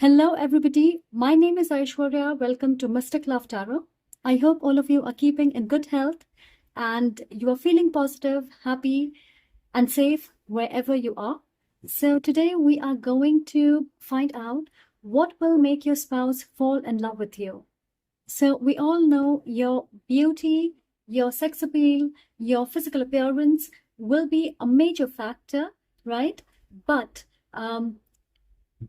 Hello, everybody. My name is Aishwarya. Welcome to Mystic Love Tarot. I hope all of you are keeping in good health and you are feeling positive, happy, and safe wherever you are. So, today we are going to find out what will make your spouse fall in love with you. So, we all know your beauty, your sex appeal, your physical appearance will be a major factor, right? But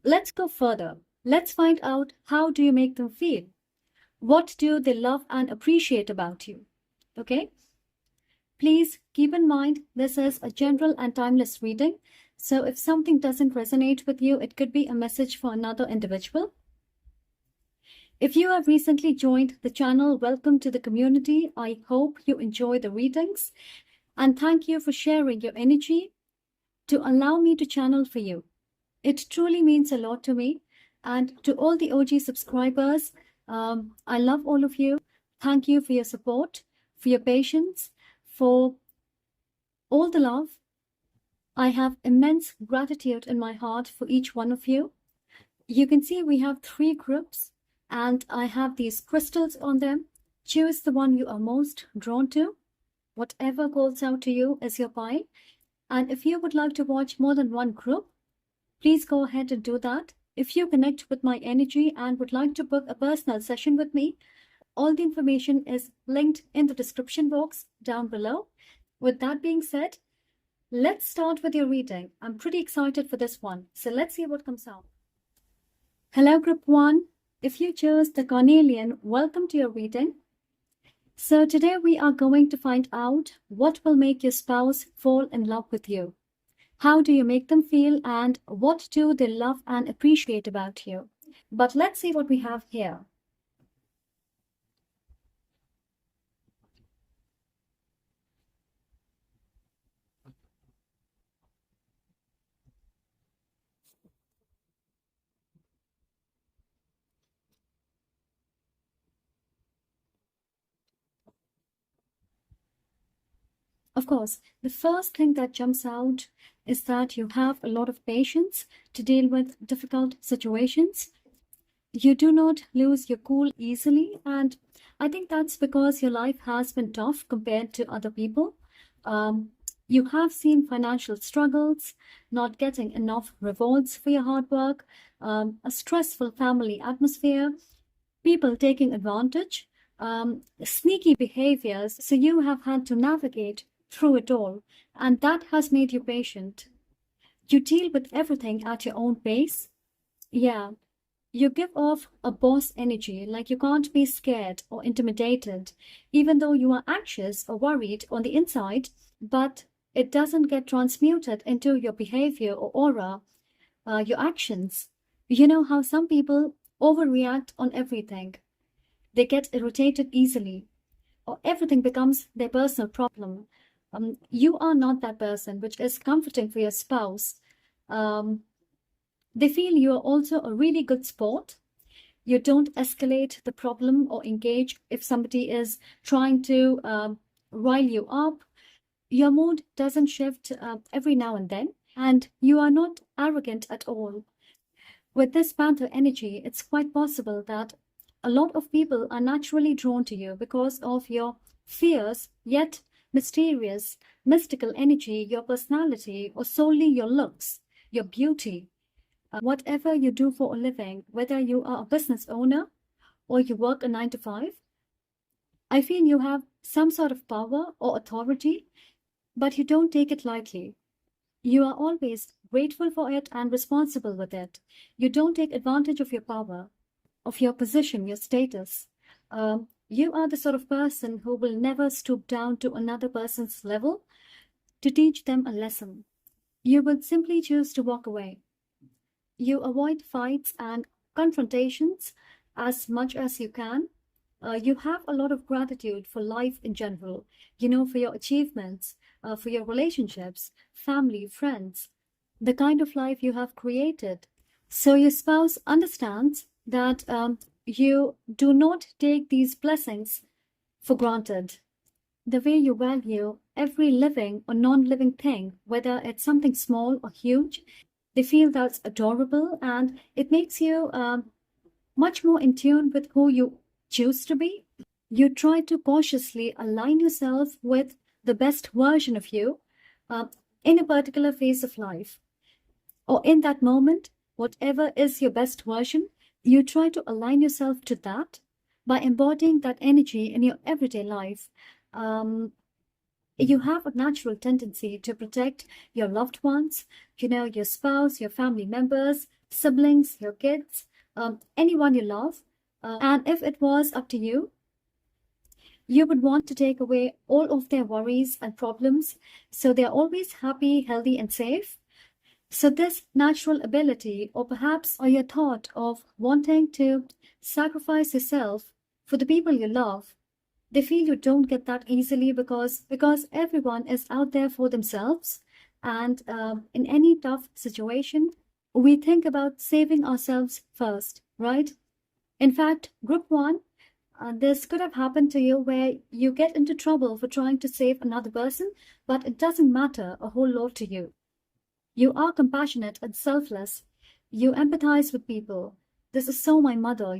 let's go further. Let's find out, how do you make them feel? What do they love and appreciate about you? Okay? Please keep in mind, this is a general and timeless reading. So if something doesn't resonate with you, it could be a message for another individual. If you have recently joined the channel, welcome to the community. I hope you enjoy the readings. And thank you for sharing your energy to allow me to channel for you. It truly means a lot to me. And to all the OG subscribers, I love all of you. Thank you for your support, for your patience, for all the love. I have immense gratitude in my heart for each one of you. You can see we have 3 groups and I have these crystals on them. Choose the one you are most drawn to. Whatever calls out to you is your pile. And if you would like to watch more than one group, please go ahead and do that. If you connect with my energy and would like to book a personal session with me, all the information is linked in the description box down below. With that being said, let's start with your reading. I'm pretty excited for this one. So let's see what comes out. Hello, Group 1. If you chose the Carnelian, welcome to your reading. So today we are going to find out what will make your spouse fall in love with you. How do you make them feel and what do they love and appreciate about you? But let's see what we have here. Of course, the first thing that jumps out is that you have a lot of patience to deal with difficult situations. You do not lose your cool easily, and I think that's because your life has been tough compared to other people. You have seen financial struggles, not getting enough rewards for your hard work, a stressful family atmosphere, people taking advantage, sneaky behaviors. So you have had to navigate through it all, and that has made you patient. You deal with everything at your own pace. Yeah, you give off a boss energy, like you can't be scared or intimidated, even though you are anxious or worried on the inside, but it doesn't get transmuted into your behavior or aura, your actions. You know how some people overreact on everything. They get irritated easily, or everything becomes their personal problem. You are not that person, which is comforting for your spouse. They feel you are also a really good sport. You don't escalate the problem or engage if somebody is trying to rile you up. Your mood doesn't shift every now and then, and you are not arrogant at all. With this Panther energy, it's quite possible that a lot of people are naturally drawn to you because of your fierce yet mysterious, mystical energy, your personality, or solely your looks, your beauty. Whatever you do for a living, whether you are a business owner or you work a 9 to 5, I feel you have some sort of power or authority, but you don't take it lightly. You are always grateful for it and responsible with it. You don't take advantage of your power, of your position, your status. You are the sort of person who will never stoop down to another person's level to teach them a lesson. You would simply choose to walk away. You avoid fights and confrontations as much as you can. You have a lot of gratitude for life in general, for your achievements, for your relationships, family, friends, the kind of life you have created. So your spouse understands that you do not take these blessings for granted. The way you value every living or non-living thing, whether it's something small or huge, They feel that's adorable, and it makes you much more in tune with who you choose to be. You try to cautiously align yourself with the best version of you uh, in a particular phase of life, or in that moment, whatever is your best version, you try to align yourself to that by embodying that energy in your everyday life. You have a natural tendency to protect your loved ones, your spouse, your family members, siblings, your kids, anyone you love. And if it was up to you, you would want to take away all of their worries and problems so they're always happy, healthy, and safe. So, this natural ability, or perhaps or your thought of wanting to sacrifice yourself for the people you love, they feel you don't get that easily because everyone is out there for themselves, and in any tough situation, we think about saving ourselves first, right? In fact, group one, this could have happened to you where you get into trouble for trying to save another person, but it doesn't matter a whole lot to you. You are compassionate and selfless. You empathize with people. This is so my mother,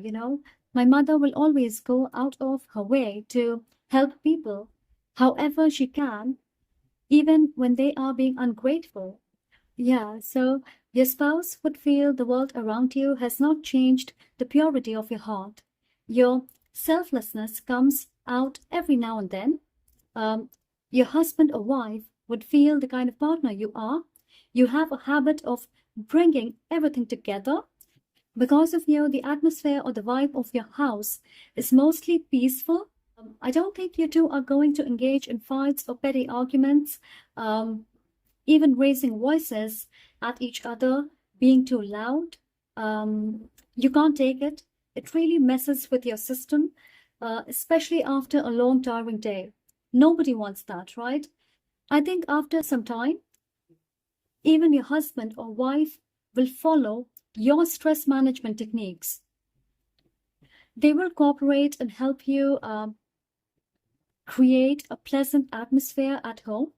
My mother will always go out of her way to help people however she can, even when they are being ungrateful. Yeah, so your spouse would feel the world around you has not changed the purity of your heart. Your selflessness comes out every now and then. Your husband or wife would feel the kind of partner you are. You have a habit of bringing everything together. Because of you, the atmosphere or the vibe of your house is mostly peaceful. I don't think you two are going to engage in fights or petty arguments, even raising voices at each other, being too loud. You can't take it. It really messes with your system, especially after a long, tiring day. Nobody wants that, right? I think after some time, even your husband or wife will follow your stress management techniques. They will cooperate and help you create a pleasant atmosphere at home.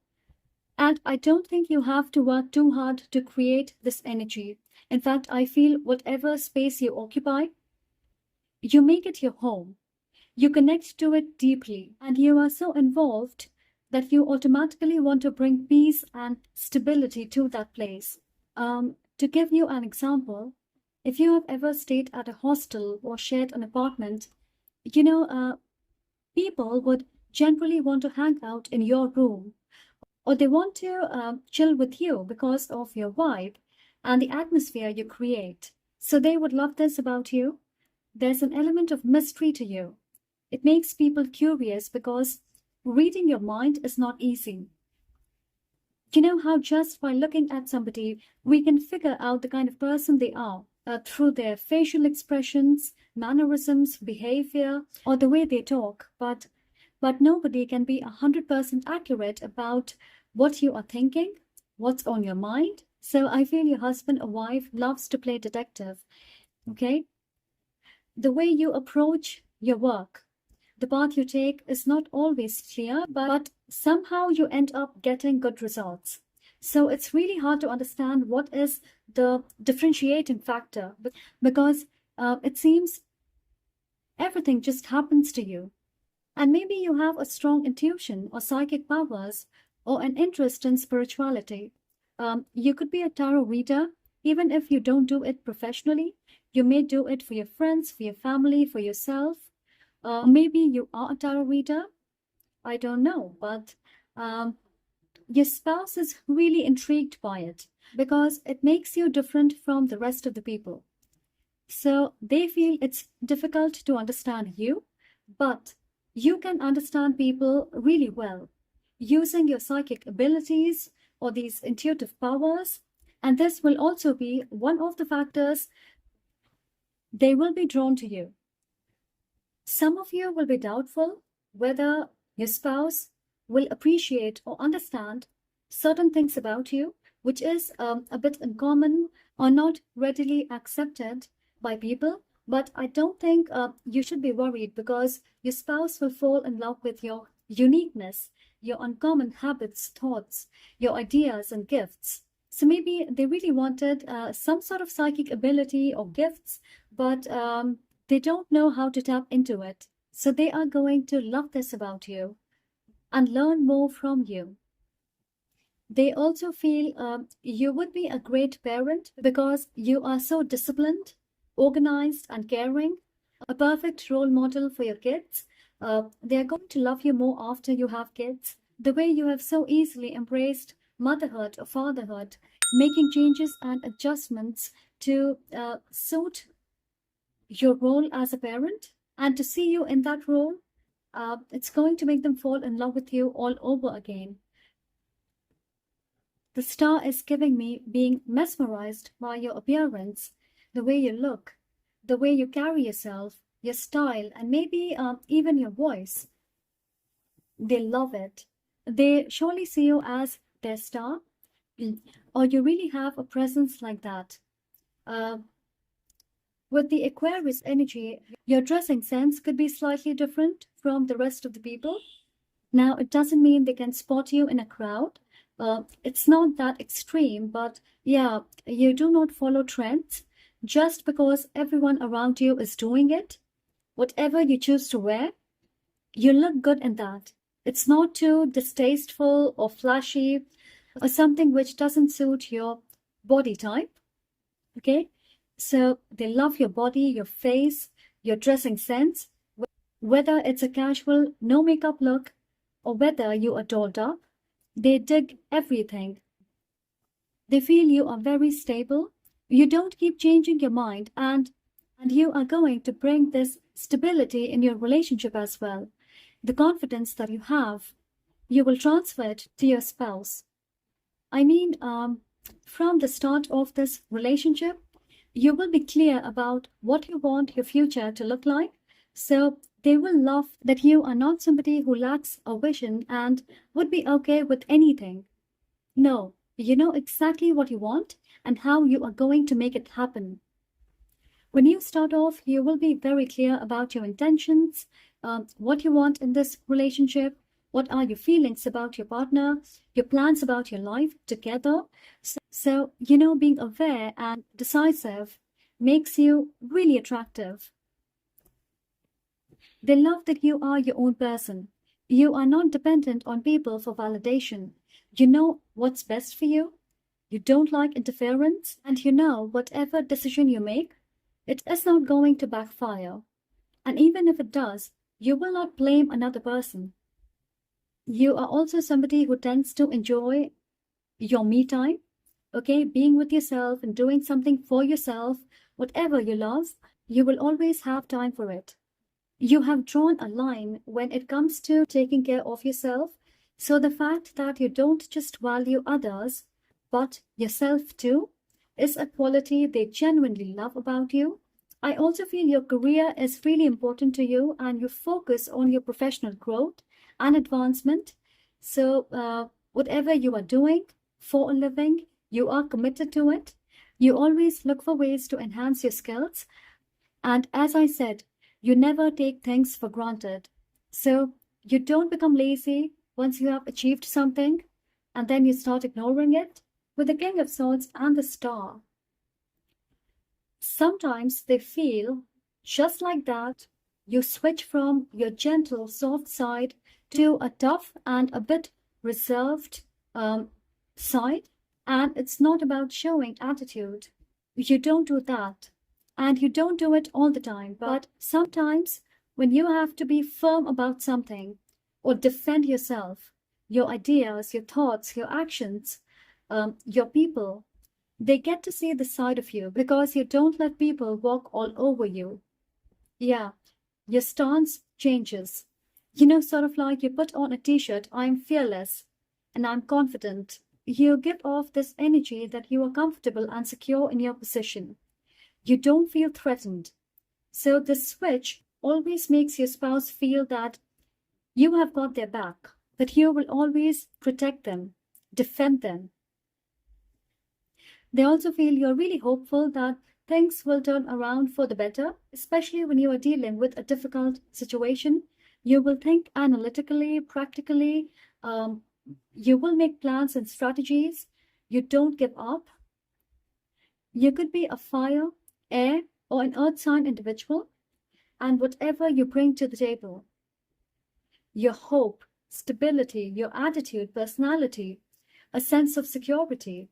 And I don't think you have to work too hard to create this energy. In fact, I feel whatever space you occupy, you make it your home. You connect to it deeply, and you are so involved that you automatically want to bring peace and stability to that place. To give you an example, if you have ever stayed at a hostel or shared an apartment, people would generally want to hang out in your room, or they want to chill with you because of your vibe and the atmosphere you create. So they would love this about you. There's an element of mystery to you. It makes people curious because reading your mind is not easy. You know how just by looking at somebody, we can figure out the kind of person they are through their facial expressions, mannerisms, behavior, or the way they talk. But nobody can be 100% accurate about what you are thinking, what's on your mind. So I feel your husband or wife loves to play detective. Okay? The way you approach your work, the path you take is not always clear, but somehow you end up getting good results. So it's really hard to understand what is the differentiating factor because it seems everything just happens to you. And maybe you have a strong intuition or psychic powers or an interest in spirituality. You could be a tarot reader, even if you don't do it professionally. You may do it for your friends, for your family, for yourself. Maybe you are a tarot reader. I don't know, but your spouse is really intrigued by it because it makes you different from the rest of the people. So they feel it's difficult to understand you, but you can understand people really well using your psychic abilities or these intuitive powers. And this will also be one of the factors they will be drawn to you. Some of you will be doubtful whether your spouse will appreciate or understand certain things about you, which is a bit uncommon or not readily accepted by people. But I don't think you should be worried because your spouse will fall in love with your uniqueness, your uncommon habits, thoughts, your ideas, and gifts. So maybe they really wanted some sort of psychic ability or gifts, but they don't know how to tap into it. So they are going to love this about you and learn more from you. They also feel you would be a great parent because you are so disciplined, organized, and caring, a perfect role model for your kids. They are going to love you more after you have kids. The way you have so easily embraced motherhood or fatherhood, making changes and adjustments to suit your role as a parent and to see you in that role, it's going to make them fall in love with you all over again. The star is giving me being mesmerized by your appearance, the way you look, the way you carry yourself, your style, and maybe even your voice. They love it. They surely see you as their star, or you really have a presence like that. Uh, with the Aquarius energy, your dressing sense could be slightly different from the rest of the people. Now, it doesn't mean they can spot you in a crowd. It's not that extreme, but yeah, you do not follow trends just because everyone around you is doing it. Whatever you choose to wear, you look good in that. It's not too distasteful or flashy or something which doesn't suit your body type. Okay? So they love your body, your face, your dressing sense, whether it's a casual, no makeup look or whether you are dolled up, they dig everything. They feel you are very stable. You don't keep changing your mind, and you are going to bring this stability in your relationship as well. The confidence that you have, you will transfer it to your spouse. I mean, from the start of this relationship, you will be clear about what you want your future to look like. So they will love that you are not somebody who lacks a vision and would be okay with anything. No, you know exactly what you want and how you are going to make it happen. When you start off, you will be very clear about your intentions, what you want in this relationship, what are your feelings about your partner, your plans about your life together. So, being aware and decisive makes you really attractive. They love that you are your own person. You are not dependent on people for validation. You know what's best for you. You don't like interference, and you know whatever decision you make, it is not going to backfire. And even if it does, you will not blame another person. You are also somebody who tends to enjoy your me time, okay? Being with yourself and doing something for yourself, whatever you love, you will always have time for it. You have drawn a line when it comes to taking care of yourself. So the fact that you don't just value others, but yourself too, is a quality they genuinely love about you. I also feel your career is really important to you and you focus on your professional growth and advancement. So whatever you are doing for a living, you are committed to it. You always look for ways to enhance your skills. And as I said, you never take things for granted. So you don't become lazy once you have achieved something and then you start ignoring it. With the King of Swords and the Star, sometimes they feel just like that. You switch from your gentle, soft side to a tough and a bit reserved side. And it's not about showing attitude. You don't do that. And you don't do it all the time, but sometimes when you have to be firm about something or defend yourself, your ideas, your thoughts, your actions, your people, they get to see the side of you because you don't let people walk all over you. Yeah, your stance changes. Sort of like you put on a t-shirt, I'm fearless and I'm confident. You give off this energy that you are comfortable and secure in your position. You don't feel threatened. So the switch always makes your spouse feel that you have got their back, that you will always protect them, defend them. They also feel you're really hopeful that things will turn around for the better, especially when you are dealing with a difficult situation. You will think analytically, practically. You will make plans and strategies. You don't give up. You could be a fire, air, or an earth sign individual, and whatever you bring to the table, your hope, stability, your attitude, personality, a sense of security,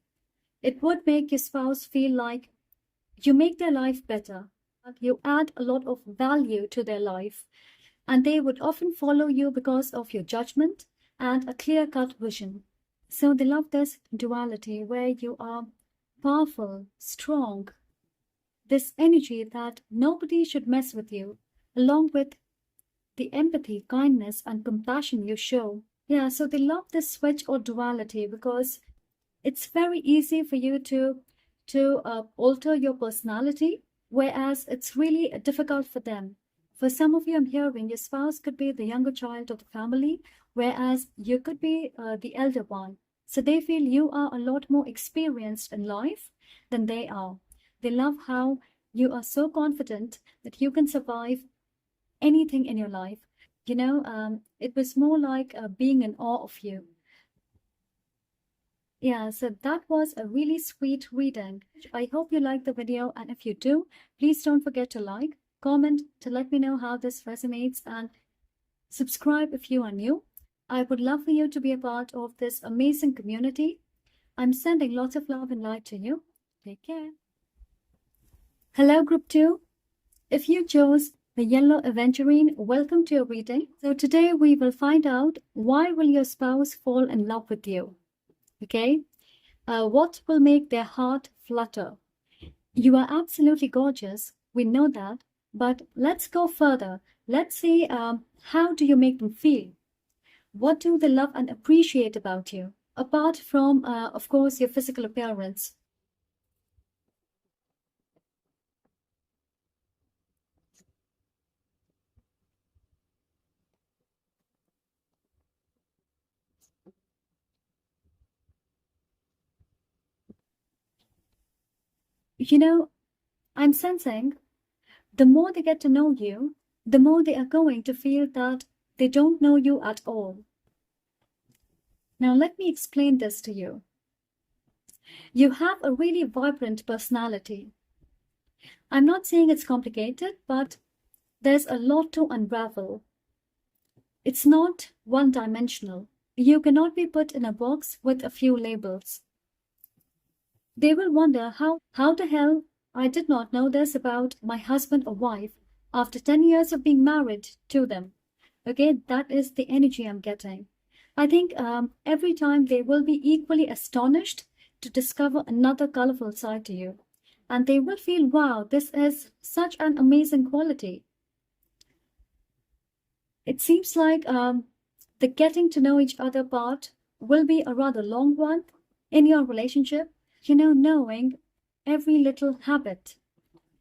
it would make your spouse feel like you make their life better. You add a lot of value to their life, and they would often follow you because of your judgment and a clear cut vision. So they love this duality where you are powerful, strong, this energy that nobody should mess with you, along with the empathy, kindness, and compassion you show. Yeah, so they love this switch or duality because it's very easy for you to alter your personality, whereas it's really difficult for them. For some of you, I'm hearing your spouse could be the younger child of the family, whereas you could be the elder one. So they feel you are a lot more experienced in life than they are. They love how you are so confident that you can survive anything in your life. It was more like being in awe of you. Yeah, so that was a really sweet reading. I hope you liked the video, and if you do, please don't forget to like, comment to let me know how this resonates, and subscribe if you are new. I would love for you to be a part of this amazing community. I'm sending lots of love and light to you. Take care. Hello, Group 2. If you chose the yellow Adventurine, welcome to your reading. So today we will find out why will your spouse fall in love with you. Okay, what will make their heart flutter? You are absolutely gorgeous. We know that. But let's go further. Let's see how do you make them feel? What do they love and appreciate about you? Apart from, of course, your physical appearance. I'm sensing the more they get to know you, the more they are going to feel that they don't know you at all. Now, let me explain this to you. You have a really vibrant personality. I'm not saying it's complicated, but there's a lot to unravel. It's not one-dimensional. You cannot be put in a box with a few labels. They will wonder how the hell I did not know this about my husband or wife after 10 years of being married to them. Okay, that is the energy I'm getting. I think every time they will be equally astonished to discover another colorful side to you. And they will feel, wow, this is such an amazing quality. It seems like the getting to know each other part will be a rather long one in your relationship. Knowing every little habit,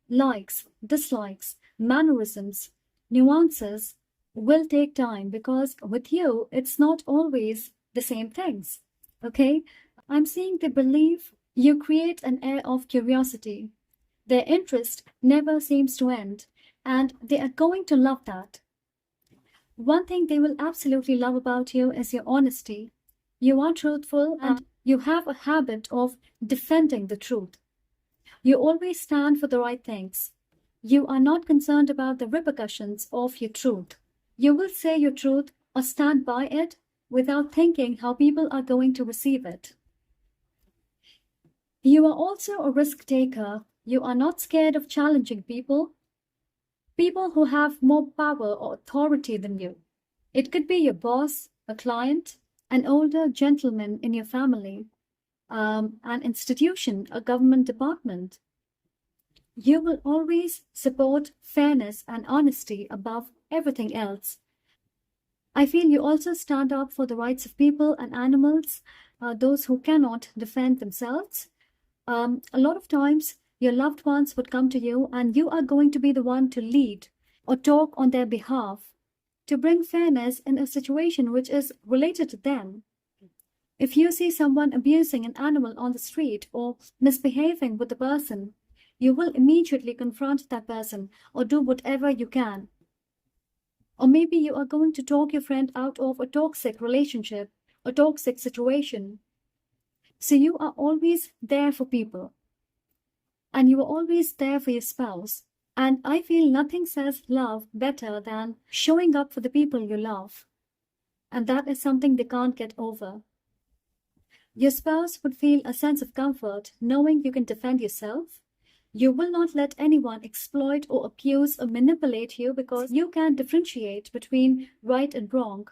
likes, dislikes, mannerisms, nuances will take time because with you, it's not always the same things. Okay? I'm seeing they believe you create an air of curiosity. Their interest never seems to end, and they are going to love that. One thing they will absolutely love about you is your honesty. You are truthful and you have a habit of defending the truth. You always stand for the right things. You are not concerned about the repercussions of your truth. You will say your truth or stand by it without thinking how people are going to receive it. You are also a risk taker. You are not scared of challenging people who have more power or authority than you. It could be your boss, a client, an older gentleman in your family, an institution, a government department. You will always support fairness and honesty above everything else. I feel you also stand up for the rights of people and animals, those who cannot defend themselves. A lot of times, your loved ones would come to you and you are going to be the one to lead or talk on their behalf to bring fairness in a situation which is related to them. If you see someone abusing an animal on the street or misbehaving with the person, you will immediately confront that person or do whatever you can. Or maybe you are going to talk your friend out of a toxic relationship, a toxic situation. So you are always there for people, and you are always there for your spouse. And I feel nothing says love better than showing up for the people you love. And that is something they can't get over. Your spouse would feel a sense of comfort knowing you can defend yourself. You will not let anyone exploit or abuse or manipulate you because you can differentiate between right and wrong.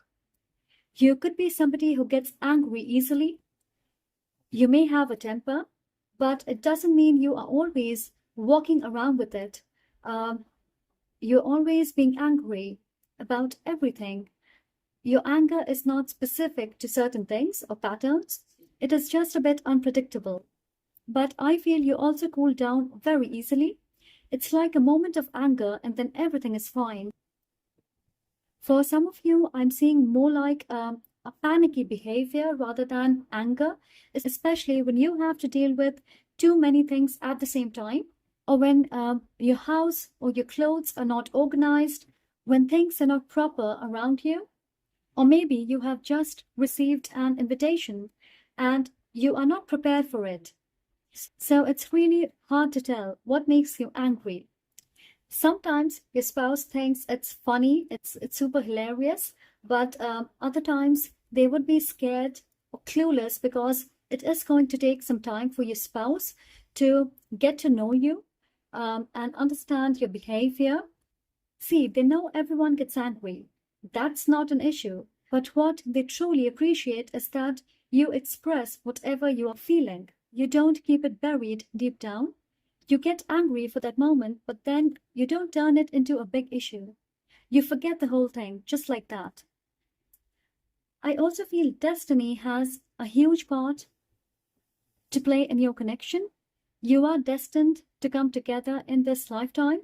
You could be somebody who gets angry easily. You may have a temper, but it doesn't mean you are always walking around with it. You're always being angry about everything. Your anger is not specific to certain things or patterns. It is just a bit unpredictable. But I feel you also cool down very easily. It's like a moment of anger and then everything is fine. For some of you, I'm seeing more like a panicky behavior rather than anger, especially when you have to deal with too many things at the same time, or when your house or your clothes are not organized, when things are not proper around you, or maybe you have just received an invitation and you are not prepared for it. So it's really hard to tell what makes you angry. Sometimes your spouse thinks it's funny, it's super hilarious, but other times they would be scared or clueless because it is going to take some time for your spouse to get to know you and understand your behavior. See, they know everyone gets angry. That's not an issue. But what they truly appreciate is that you express whatever you are feeling. You don't keep it buried deep down. You get angry for that moment, but then you don't turn it into a big issue. You forget the whole thing, just like that. I also feel destiny has a huge part to play in your connection. You are destined to come together in this lifetime.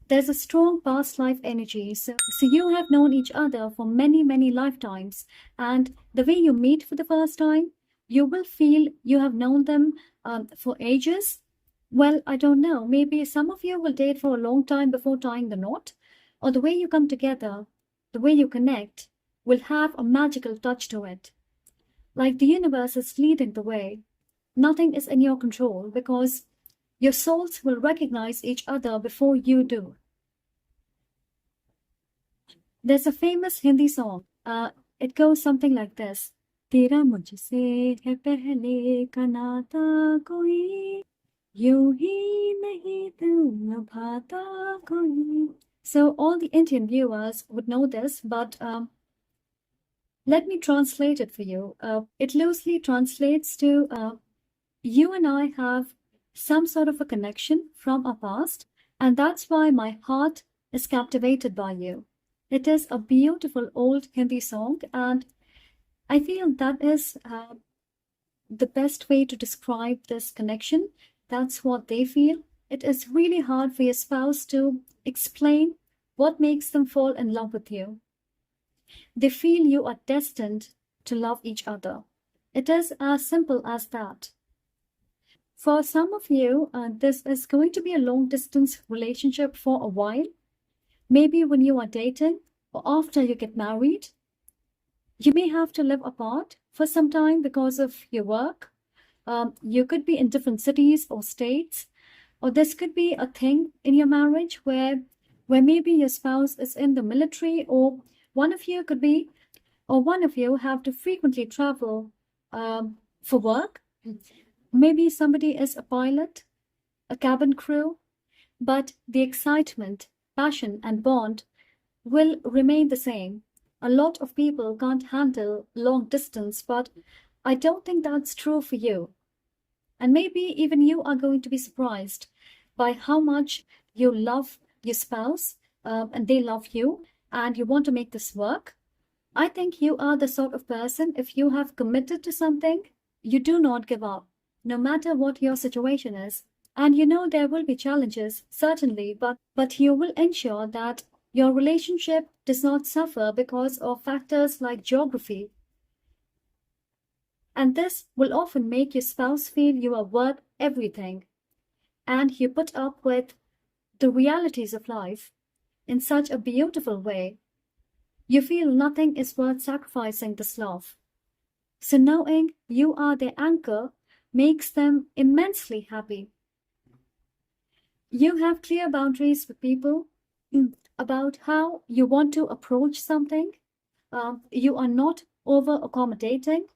There's a strong past life energy. So you have known each other for many, many lifetimes. And the way you meet for the first time, you will feel you have known them for ages. Well, I don't know. Maybe some of you will date for a long time before tying the knot. Or the way you come together, the way you connect, will have a magical touch to it. Like the universe is leading the way. Nothing is in your control because your souls will recognize each other before you do. There's a famous Hindi song. It goes something like this. तेरा मुझसे है पहले का नाता कोई यूं ही नहीं दिल निभाता कोई. So all the Indian viewers would know this, but let me translate it for you. It loosely translates to you and I have some sort of a connection from our past, and that's why my heart is captivated by you. It is a beautiful old Hindi song, and I feel that is the best way to describe this connection. That's what they feel. It is really hard for your spouse to explain what makes them fall in love with you. They feel you are destined to love each other. It is as simple as that. For some of you, this is going to be a long-distance relationship for a while. Maybe when you are dating or after you get married. You may have to live apart for some time because of your work. You could be in different cities or states. Or this could be a thing in your marriage where maybe your spouse is in the military, or one of you have to frequently travel for work. Maybe somebody is a pilot, a cabin crew, but the excitement, passion, and bond will remain the same. A lot of people can't handle long distance, but I don't think that's true for you. And maybe even you are going to be surprised by how much you love your spouse and they love you, and you want to make this work. I think you are the sort of person, if you have committed to something, you do not give up, no matter what your situation is. And you know there will be challenges, certainly, but you will ensure that your relationship does not suffer because of factors like geography. And this will often make your spouse feel you are worth everything, and you put up with the realities of life in such a beautiful way. You feel nothing is worth sacrificing this love. So knowing you are their anchor makes them immensely happy. You have clear boundaries with people about how you want to approach something. You are not over accommodating,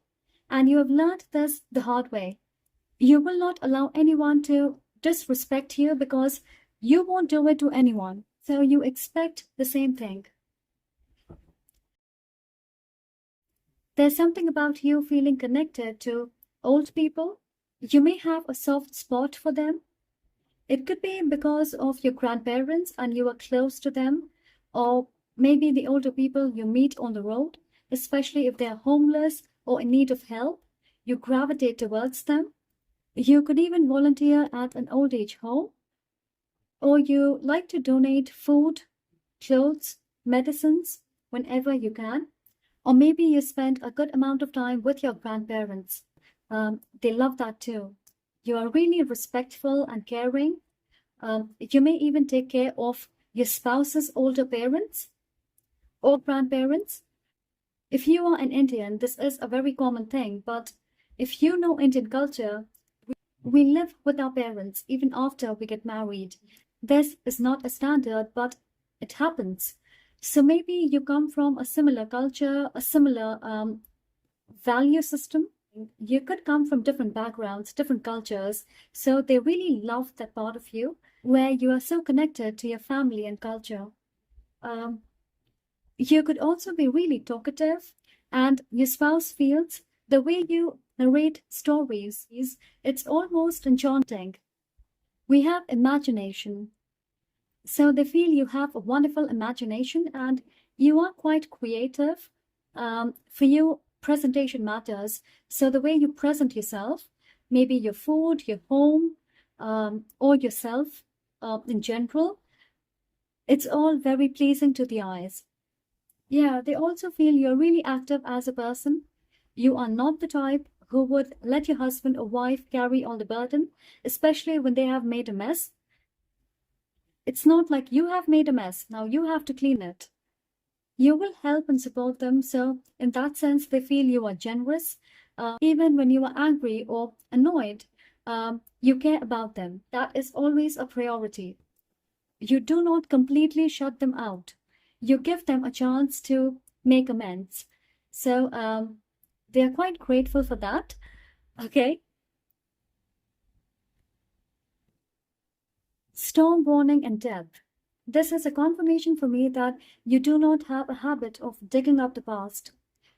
and you have learned this the hard way. You will not allow anyone to disrespect you because you won't do it to anyone. So you expect the same thing. There's something about you feeling connected to old people. You may have a soft spot for them. It could be because of your grandparents and you are close to them, or maybe the older people you meet on the road, especially if they are homeless or in need of help. You gravitate towards them. You could even volunteer at an old age home, or you like to donate food, clothes, medicines whenever you can. Or maybe you spend a good amount of time with your grandparents. They love that too. You are really respectful and caring. You may even take care of your spouse's older parents or grandparents. If you are an Indian, this is a very common thing, but if you know Indian culture, we live with our parents even after we get married. This is not a standard, but it happens. So maybe you come from a similar culture, a similar value system. You could come from different backgrounds, different cultures. So they really love that part of you where you are so connected to your family and culture. You could also be really talkative, and your spouse feels the way you narrate stories is it's almost enchanting. We have imagination. So they feel you have a wonderful imagination and you are quite creative. For you, presentation matters. So the way you present yourself, maybe your food, your home, or yourself in general, it's all very pleasing to the eyes. Yeah, they also feel you're really active as a person. You are not the type who would let your husband or wife carry all the burden, especially when they have made a mess. It's not like you have made a mess, now you have to clean it. You will help and support them, so in that sense, they feel you are generous. Even when you are angry or annoyed, you care about them. That is always a priority. You do not completely shut them out. You give them a chance to make amends. So they are quite grateful for that. Okay. Storm warning and death. This is a confirmation for me that you do not have a habit of digging up the past.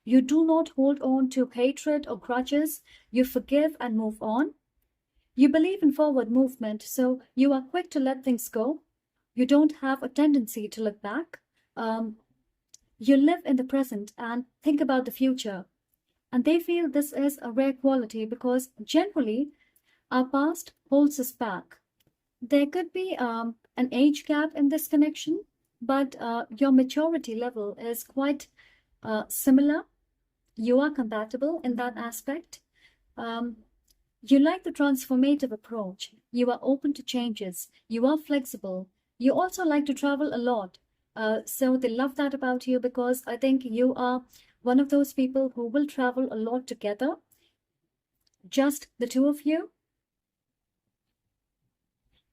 You do not hold on to hatred or grudges. You forgive and move on. You believe in forward movement, so you are quick to let things go. You don't have a tendency to look back. You live in the present and think about the future. And they feel this is a rare quality because generally our past holds us back. There could be an age gap in this connection, but your maturity level is quite similar. You are compatible in that aspect. You like the transformative approach. You are open to changes. You are flexible. You also like to travel a lot. So they love that about you because I think you are one of those people who will travel a lot together, just the two of you.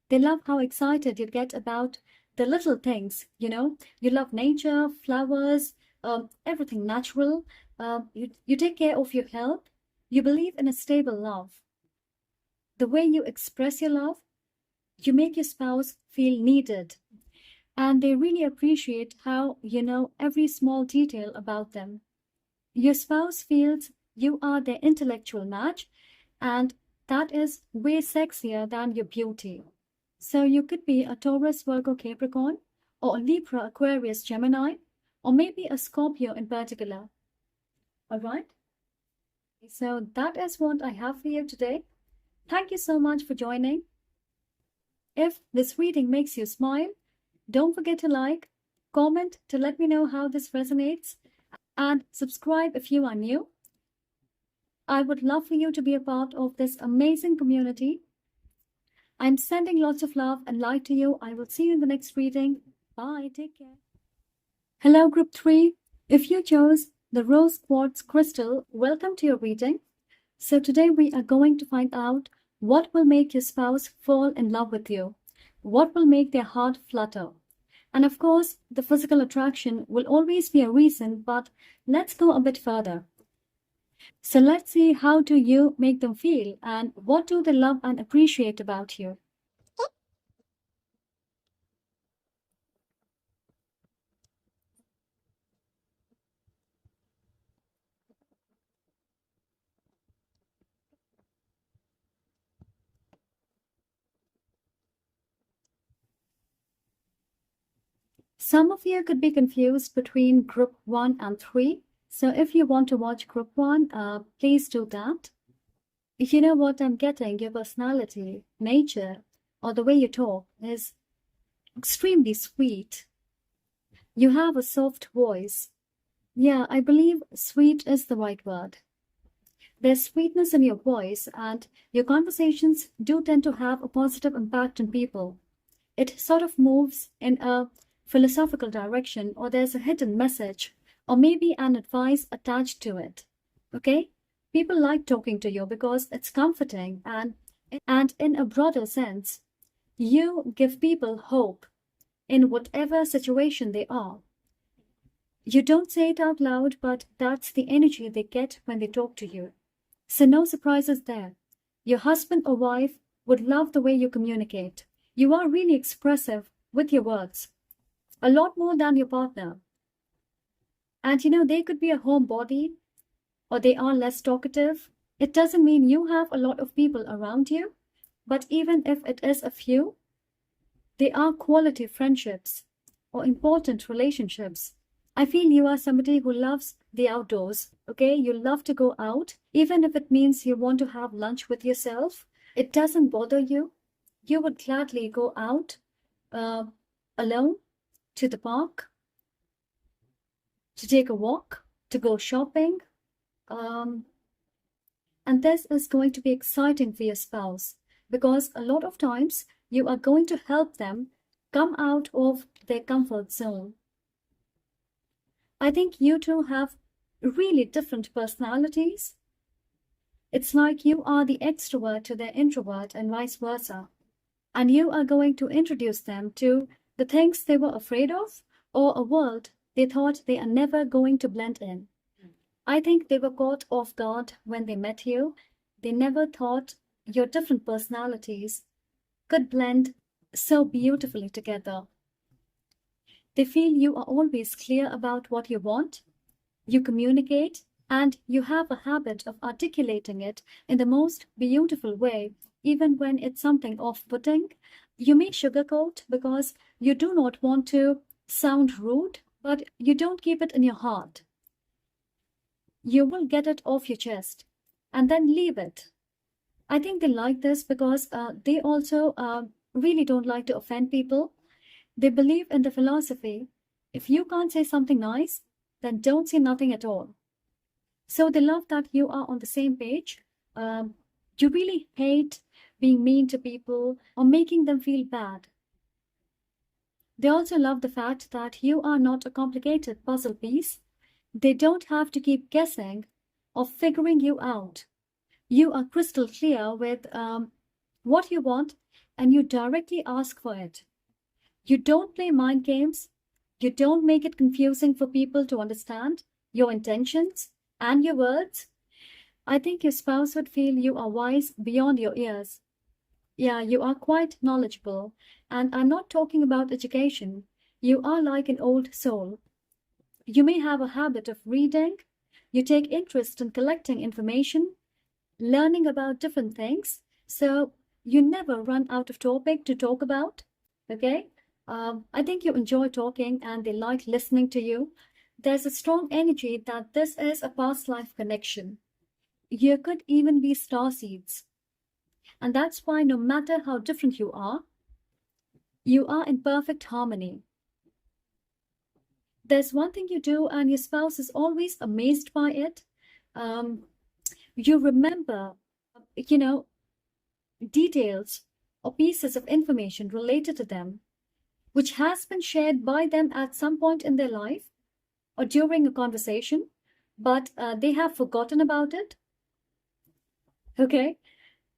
They love how excited you get about the little things, you know. You love nature, flowers, everything natural. You take care of your health. You believe in a stable love. The way you express your love, you make your spouse feel needed. And they really appreciate how you know every small detail about them. Your spouse feels you are their intellectual match, and that is way sexier than your beauty. So you could be a Taurus, Virgo, Capricorn, or a Libra, Aquarius, Gemini, or maybe a Scorpio in particular. All right? So that is what I have for you today. Thank you so much for joining. If this reading makes you smile, don't forget to like, comment to let me know how this resonates, and subscribe if you are new. I would love for you to be a part of this amazing community. I'm sending lots of love and light to you. I will see you in the next reading. Bye. Take care. Hello, Group 3. If you chose the rose quartz crystal. Welcome to your reading. So today we are going to find out what will make your spouse fall in love with you, what will make their heart flutter. And of course, the physical attraction will always be a reason, but let's go a bit further. So let's see, how do you make them feel and what do they love and appreciate about you? Some of you could be confused between group 1 and 3. So if you want to watch group 1, please do that. You know what I'm getting? Your personality, nature, or the way you talk is extremely sweet. You have a soft voice. Yeah, I believe sweet is the right word. There's sweetness in your voice, and your conversations do tend to have a positive impact on people. It sort of moves in a philosophical direction, or there's a hidden message, or maybe an advice attached to it. Okay? People like talking to you because it's comforting, and in a broader sense, you give people hope in whatever situation they are. You don't say it out loud, but that's the energy they get when they talk to you. So no surprises there. Your husband or wife would love the way you communicate. You are really expressive with your words, a lot more than your partner. And they could be a homebody or they are less talkative. It doesn't mean you have a lot of people around you, but even if it is a few, they are quality friendships or important relationships. I feel you are somebody who loves the outdoors, okay? You love to go out, even if it means you want to have lunch with yourself. It doesn't bother you. You would gladly go out alone to the park, to take a walk, to go shopping. And this is going to be exciting for your spouse because a lot of times you are going to help them come out of their comfort zone. I think you two have really different personalities. It's like you are the extrovert to their introvert and vice versa. And you are going to introduce them to the things they were afraid of or a world they thought they are never going to blend in. I think they were caught off guard when they met you. They never thought your different personalities could blend so beautifully together. They feel you are always clear about what you want, you communicate, and you have a habit of articulating it in the most beautiful way, even when it's something off-putting. You may sugarcoat because you do not want to sound rude, but you don't keep it in your heart. You will get it off your chest and then leave it. I think they like this because they also really don't like to offend people. They believe in the philosophy, if you can't say something nice, then don't say nothing at all. So they love that you are on the same page. You really hate being mean to people or making them feel bad. They also love the fact that you are not a complicated puzzle piece. They don't have to keep guessing or figuring you out. You are crystal clear with what you want and you directly ask for it. You don't play mind games. You don't make it confusing for people to understand your intentions and your words. I think your spouse would feel you are wise beyond your ears. Yeah, you are quite knowledgeable. And I'm not talking about education. You are like an old soul. You may have a habit of reading. You take interest in collecting information, learning about different things. So you never run out of topic to talk about. Okay? I think you enjoy talking and they like listening to you. There's a strong energy that this is a past life connection. You could even be star seeds. And that's why no matter how different you are in perfect harmony. There's one thing you do and your spouse is always amazed by it. You remember, details or pieces of information related to them which has been shared by them at some point in their life or during a conversation. but they have forgotten about it. Okay.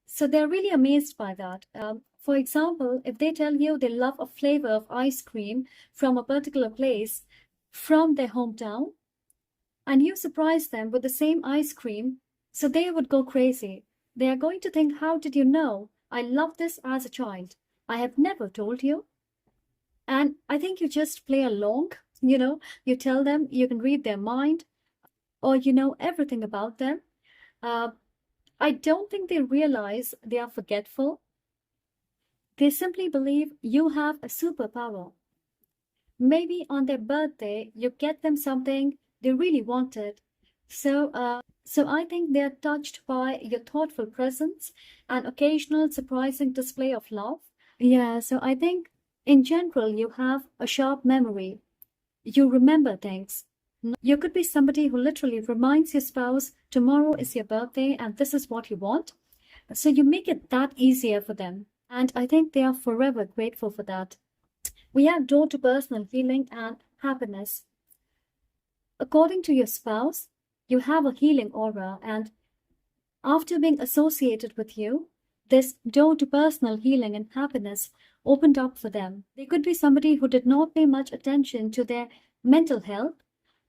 So they're really amazed by that. For example, if they tell you they love a flavor of ice cream from a particular place from their hometown, and you surprise them with the same ice cream, so they would go crazy. They are going to think, how did you know? I loved this as a child. I have never told you. And I think you just play along, you tell them you can read their mind or you know everything about them. Uh, I don't think they realize they are forgetful. They simply believe you have a superpower. Maybe on their birthday, you get them something they really wanted. So I think they are touched by your thoughtful presence and occasional surprising display of love. Yeah, so I think in general, you have a sharp memory. You remember things. You could be somebody who literally reminds your spouse tomorrow is your birthday and this is what you want. So you make it that easier for them. And I think they are forever grateful for that. We have door to personal healing and happiness. According to your spouse, you have a healing aura, and after being associated with you, this door to personal healing and happiness opened up for them. They could be somebody who did not pay much attention to their mental health.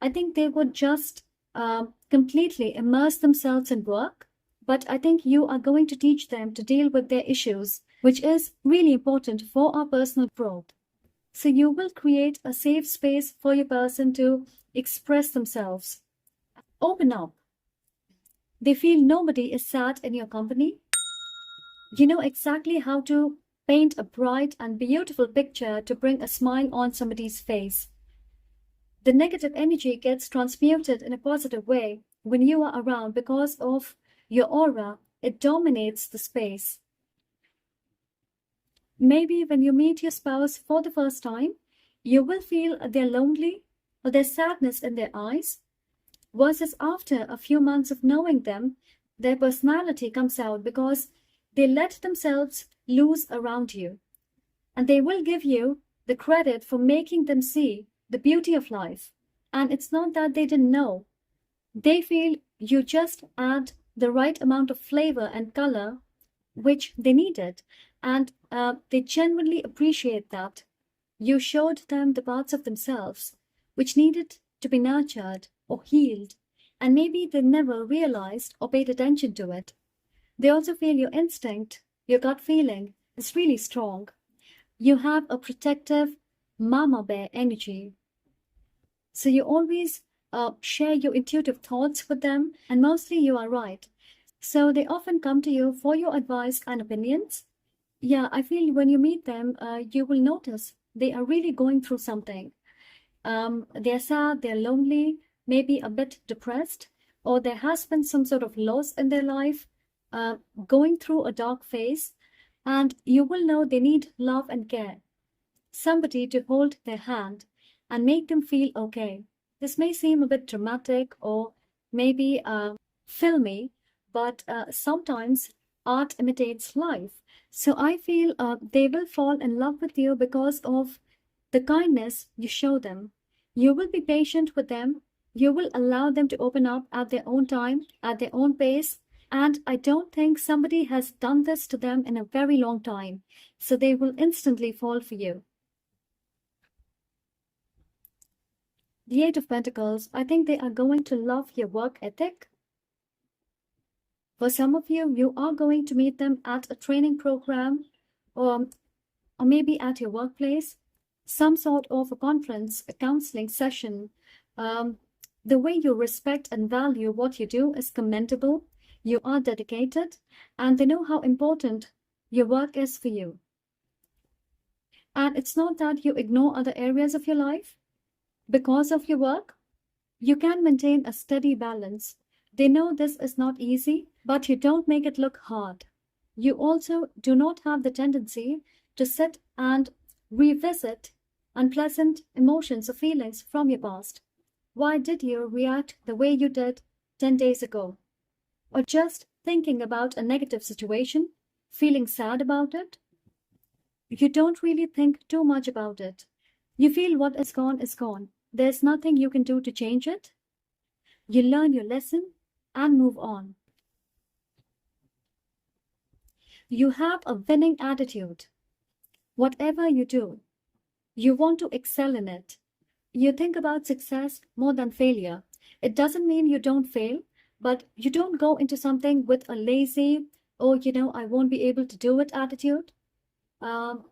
I think they would just completely immerse themselves in work. But I think you are going to teach them to deal with their issues, which is really important for our personal growth. So you will create a safe space for your person to express themselves. Open up. They feel nobody is sad in your company. You know exactly how to paint a bright and beautiful picture to bring a smile on somebody's face. The negative energy gets transmuted in a positive way when you are around because of your aura. It dominates the space. Maybe when you meet your spouse for the first time, you will feel their lonely or their sadness in their eyes, versus after a few months of knowing them, their personality comes out because they let themselves loose around you. And they will give you the credit for making them see the beauty of life. And it's not that they didn't know. They feel you just add the right amount of flavor and color which they needed. And they genuinely appreciate that. You showed them the parts of themselves which needed to be nurtured or healed, and maybe they never realized or paid attention to it. They also feel your instinct, your gut feeling is really strong. You have a protective mama bear energy. So you always share your intuitive thoughts with them, and mostly you are right. So they often come to you for your advice and opinions. Yeah, I feel when you meet them, you will notice they are really going through something. They're sad, they're lonely, maybe a bit depressed, or there has been some sort of loss in their life, going through a dark phase, and you will know they need love and care. Somebody to hold their hand and make them feel okay. This may seem a bit dramatic or maybe filmy, but sometimes art imitates life. So I feel they will fall in love with you because of the kindness you show them. You will be patient with them. You will allow them to open up at their own time, at their own pace. And I don't think somebody has done this to them in a very long time. So they will instantly fall for you. The Eight of Pentacles, I think they are going to love your work ethic. For some of you, you are going to meet them at a training program or maybe at your workplace, some sort of a conference, a counseling session. The way you respect and value what you do is commendable. You are dedicated, and they know how important your work is for you. And it's not that you ignore other areas of your life. Because of your work, you can maintain a steady balance. They know this is not easy, but you don't make it look hard. You also do not have the tendency to sit and revisit unpleasant emotions or feelings from your past. Why did you react the way you did 10 days ago? Or just thinking about a negative situation, feeling sad about it? You don't really think too much about it. You feel what is gone is gone. There's nothing you can do to change it. You learn your lesson and move on. You have a winning attitude. Whatever you do, you want to excel in it. You think about success more than failure. It doesn't mean you don't fail, but you don't go into something with a lazy, oh, I won't be able to do it attitude. Um,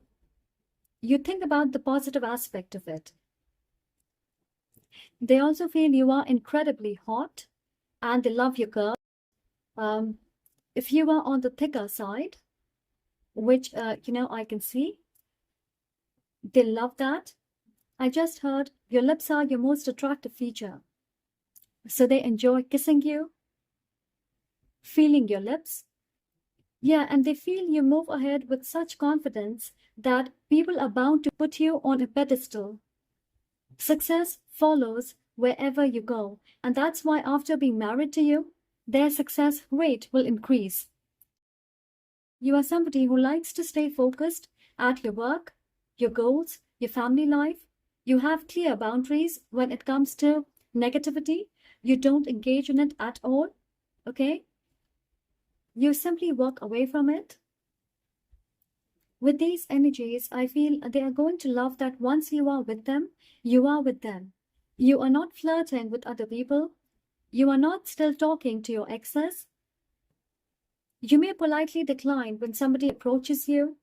you think about the positive aspect of it. They also feel you are incredibly hot and they love your curves. Um, if you are on the thicker side, which, I can see, they love that. I just heard your lips are your most attractive feature. So they enjoy kissing you, feeling your lips. Yeah, and they feel you move ahead with such confidence that people are bound to put you on a pedestal. Success follows wherever you go, and that's why after being married to you, their success rate will increase. You are somebody who likes to stay focused at your work, your goals, your family life. You have clear boundaries when it comes to negativity. You don't engage in it at all, okay? You simply walk away from it. With these energies, I feel they are going to love that once you are with them, you are with them. You are not flirting with other people. You are not still talking to your exes. You may politely decline when somebody approaches you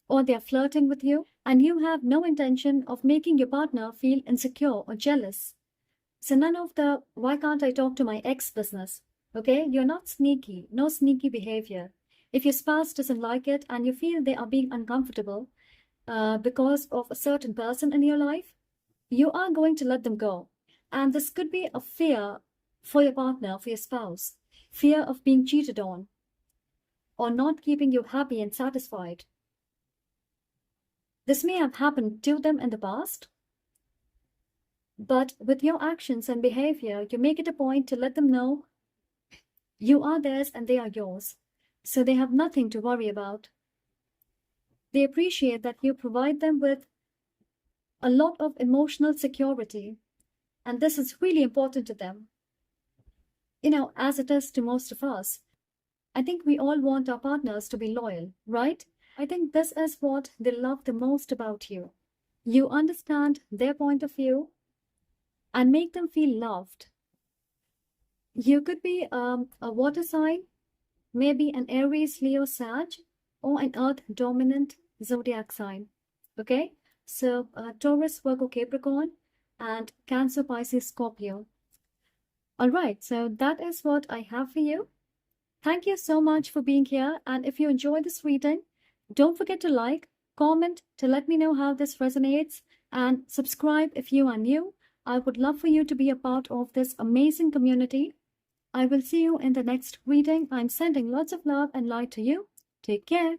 or they are flirting with you, and you have no intention of making your partner feel insecure or jealous. So none of the why can't I talk to my ex business. Okay, you're not sneaky, no sneaky behavior. If your spouse doesn't like it and you feel they are being uncomfortable because of a certain person in your life, you are going to let them go. And this could be a fear for your partner, for your spouse, fear of being cheated on or not keeping you happy and satisfied. This may have happened to them in the past, but with your actions and behavior, you make it a point to let them know you are theirs and they are yours, so they have nothing to worry about. They appreciate that you provide them with a lot of emotional security, and this is really important to them. As it is to most of us. I think we all want our partners to be loyal, right? I think this is what they love the most about you. You understand their point of view and make them feel loved. You could be a water sign, maybe an Aries, Leo, Sag, or an Earth dominant zodiac sign. Okay? So Taurus, Virgo, Capricorn, and Cancer, Pisces, Scorpio. All right, so that is what I have for you. Thank you so much for being here. And if you enjoyed this reading, don't forget to like, comment to let me know how this resonates, and subscribe if you are new. I would love for you to be a part of this amazing community. I will see you in the next reading. I'm sending lots of love and light to you. Take care.